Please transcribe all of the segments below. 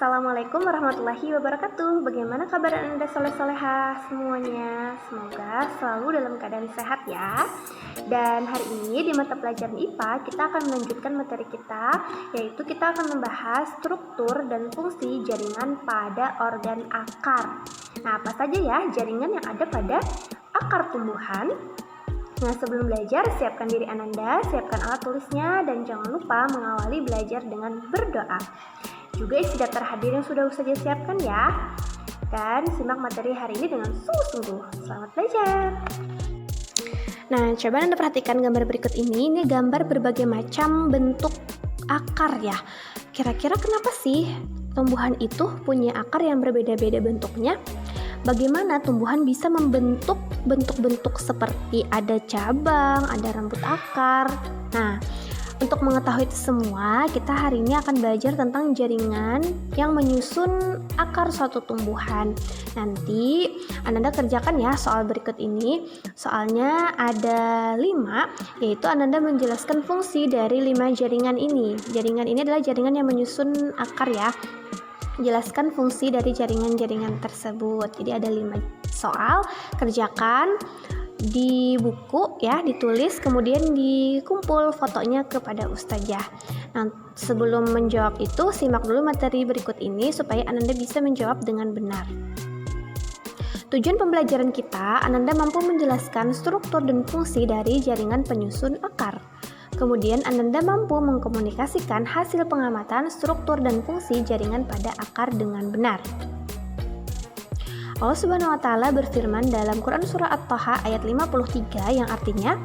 Assalamualaikum warahmatullahi wabarakatuh. Bagaimana kabar Anda soleh-soleha semuanya? Semoga selalu dalam keadaan sehat ya. Dan hari ini di mata pelajaran IPA kita akan melanjutkan materi kita, yaitu kita akan membahas struktur dan fungsi jaringan pada organ akar. Nah, apa saja ya jaringan yang ada pada akar tumbuhan? Nah, sebelum belajar, siapkan diri Ananda, siapkan alat tulisnya, dan jangan lupa mengawali belajar dengan berdoa. Juga isi daftar hadir yang sudah saja siapkan ya. Dan simak materi hari ini dengan sungguh-sungguh. Selamat belajar. Nah, coba Anda perhatikan gambar berikut ini. Ini gambar berbagai macam bentuk akar ya. Kira-kira kenapa sih tumbuhan itu punya akar yang berbeda-beda bentuknya? Bagaimana tumbuhan bisa membentuk bentuk-bentuk seperti ada cabang, ada rambut akar. Nah, untuk mengetahui itu semua, kita hari ini akan belajar tentang jaringan yang menyusun akar suatu tumbuhan. Nanti Ananda kerjakan ya soal berikut ini. Soalnya ada 5, yaitu Ananda menjelaskan fungsi dari 5 jaringan ini. Jaringan ini adalah jaringan yang menyusun akar ya. Jelaskan fungsi dari jaringan-jaringan tersebut. Jadi ada 5 soal, kerjakan di buku ya, ditulis, kemudian dikumpul fotonya kepada ustazah. Nah, sebelum menjawab itu, simak dulu materi berikut ini supaya Ananda bisa menjawab dengan benar. Tujuan pembelajaran kita, Ananda mampu menjelaskan struktur dan fungsi dari jaringan penyusun akar. Kemudian Ananda mampu mengkomunikasikan hasil pengamatan struktur dan fungsi jaringan pada akar dengan benar. Allah Subhanahu wa Ta'ala berfirman dalam Quran Surah At-Taha ayat 53 yang artinya,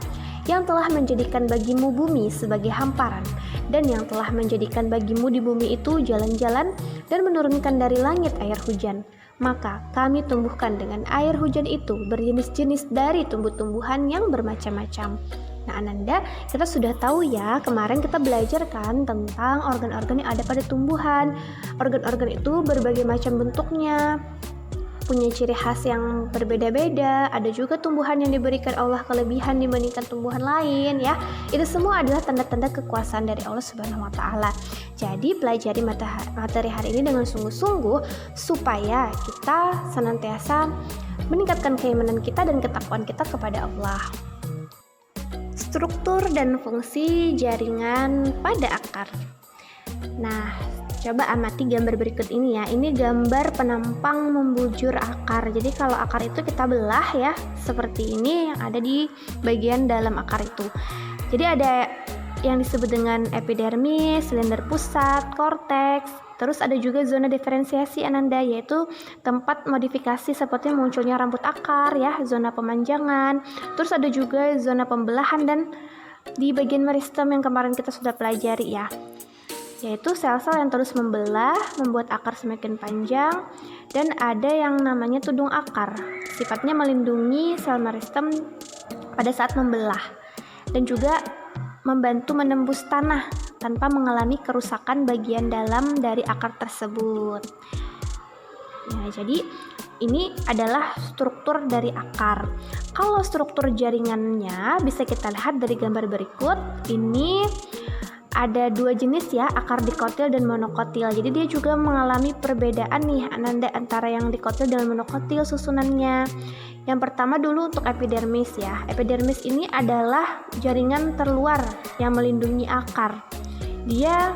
yang telah menjadikan bagimu bumi sebagai hamparan, dan yang telah menjadikan bagimu di bumi itu jalan-jalan dan menurunkan dari langit air hujan. Maka kami tumbuhkan dengan air hujan itu berjenis-jenis dari tumbuh-tumbuhan yang bermacam-macam. Nah, Ananda, kita sudah tahu ya, kemarin kita belajar kan tentang organ-organ yang ada pada tumbuhan. Organ-organ itu berbagai macam bentuknya, punya ciri khas yang berbeda-beda. Ada juga tumbuhan yang diberikan Allah kelebihan dibandingkan tumbuhan lain ya. Itu semua adalah tanda-tanda kekuasaan dari Allah Subhanahu wa Ta'ala. Jadi pelajari materi hari ini dengan sungguh-sungguh supaya kita senantiasa meningkatkan keimanan kita dan ketakwaan kita kepada Allah. Struktur dan fungsi jaringan pada akar. Nah, coba amati gambar berikut ini ya. Ini gambar penampang membujur akar. Jadi kalau akar itu kita belah ya, seperti ini yang ada di bagian dalam akar itu. Jadi ada yang disebut dengan epidermis, silinder pusat, korteks. Terus ada juga zona diferensiasi Ananda, yaitu tempat modifikasi seperti munculnya rambut akar ya, zona pemanjangan. Terus ada juga zona pembelahan dan di bagian meristem yang kemarin kita sudah pelajari ya, yaitu sel-sel yang terus membelah, membuat akar semakin panjang. Dan ada yang namanya tudung akar, sifatnya melindungi sel meristem pada saat membelah dan juga membantu menembus tanah tanpa mengalami kerusakan bagian dalam dari akar tersebut. Nah, jadi ini adalah struktur dari akar. Kalau struktur jaringannya bisa kita lihat dari gambar berikut. Ini ada 2 jenis ya, akar dikotil dan monokotil. Jadi dia juga mengalami perbedaan nih Ananda antara yang dikotil dan monokotil susunannya. Yang pertama dulu untuk epidermis ya. Epidermis ini adalah jaringan terluar yang melindungi akar. Dia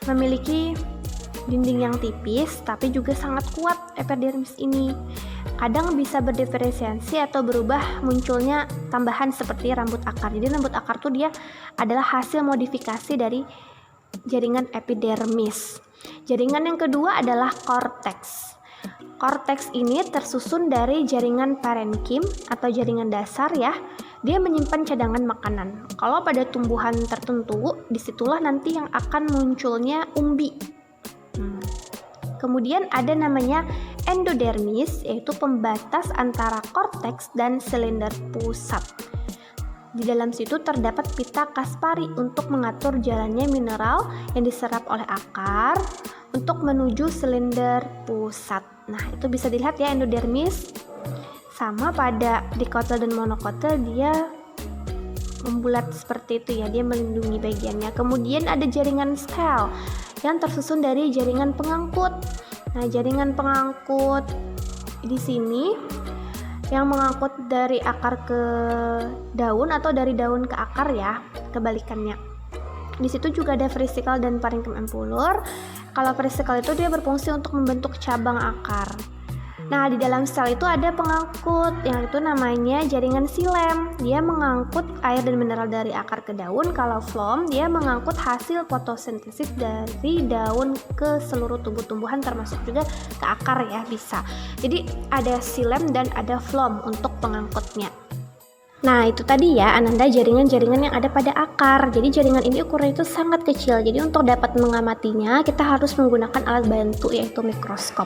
memiliki dinding yang tipis tapi juga sangat kuat epidermis ini. Kadang bisa berdiferensiasi atau berubah munculnya tambahan seperti rambut akar. Jadi rambut akar tuh dia adalah hasil modifikasi dari jaringan epidermis. Jaringan yang kedua adalah korteks. Korteks ini tersusun dari jaringan parenkim atau jaringan dasar ya. Dia menyimpan cadangan makanan. Kalau pada tumbuhan tertentu, disitulah nanti yang akan munculnya umbi. Kemudian ada namanya endodermis, yaitu pembatas antara korteks dan silinder pusat. Di dalam situ terdapat pita Kaspari untuk mengatur jalannya mineral yang diserap oleh akar untuk menuju silinder pusat. Nah, itu bisa dilihat ya endodermis. Sama pada dikotil dan monokotil dia membulat seperti itu ya, dia melindungi bagiannya. Kemudian ada jaringan sel yang tersusun dari jaringan pengangkut. Nah, jaringan pengangkut di sini yang mengangkut dari akar ke daun atau dari daun ke akar ya, kebalikannya. Di situ juga ada vesikel dan parenkim empulur. Kalau vesikel itu dia berfungsi untuk membentuk cabang akar. Nah, di dalam sel itu ada pengangkut yang itu namanya jaringan xilem. Dia mengangkut air dan mineral dari akar ke daun. Kalau phloem dia mengangkut hasil fotosintesis dari daun ke seluruh tumbuh-tumbuhan termasuk juga ke akar ya, bisa. Jadi ada xilem dan ada phloem untuk pengangkutnya. Nah, itu tadi ya Ananda jaringan-jaringan yang ada pada akar. Jadi jaringan ini ukurannya itu sangat kecil. Jadi untuk dapat mengamatinya kita harus menggunakan alat bantu yaitu mikroskop.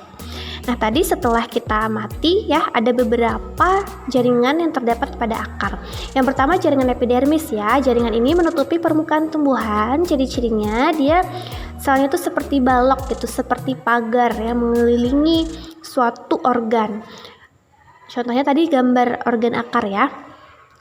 Nah, tadi setelah kita amati ya, ada beberapa jaringan yang terdapat pada akar. Yang pertama jaringan epidermis ya. Jaringan ini menutupi permukaan tumbuhan. Ciri-cirinya dia selnya itu seperti balok gitu, seperti pagar yang mengelilingi suatu organ. Contohnya tadi gambar organ akar ya.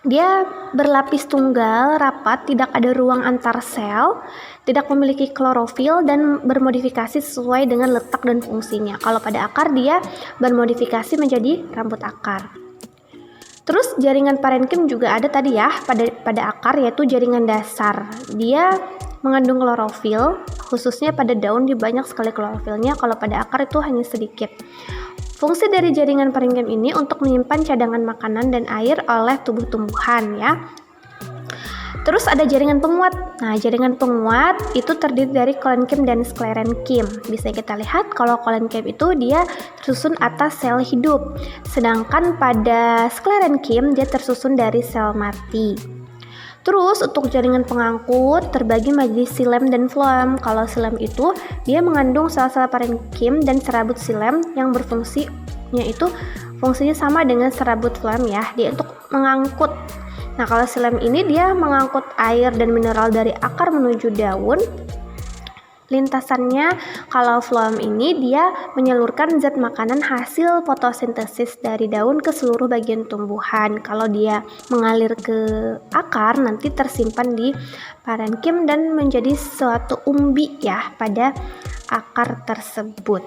Dia berlapis tunggal, rapat, tidak ada ruang antar sel, tidak memiliki klorofil dan bermodifikasi sesuai dengan letak dan fungsinya. Kalau pada akar dia bermodifikasi menjadi rambut akar. Terus jaringan parenkim juga ada tadi ya pada akar, yaitu jaringan dasar. Dia mengandung klorofil, khususnya pada daun dia banyak sekali klorofilnya, kalau pada akar itu hanya sedikit. Fungsi dari jaringan parenkim ini untuk menyimpan cadangan makanan dan air oleh tubuh-tumbuhan ya. Terus ada jaringan penguat. Nah, jaringan penguat itu terdiri dari kolenkim dan sklerenkim. Bisa kita lihat kalau kolenkim itu dia tersusun atas sel hidup, sedangkan pada sklerenkim dia tersusun dari sel mati. Terus untuk jaringan pengangkut terbagi menjadi xilem dan phloem. Kalau xilem itu dia mengandung sel-sel parenkim dan serabut xilem yang berfungsinya itu fungsinya sama dengan serabut phloem ya, dia untuk mengangkut. Nah, kalau xilem ini dia mengangkut air dan mineral dari akar menuju daun. Lintasannya kalau phloem ini dia menyalurkan zat makanan hasil fotosintesis dari daun ke seluruh bagian tumbuhan. Kalau dia mengalir ke akar nanti tersimpan di parenkim dan menjadi suatu umbi ya pada akar tersebut.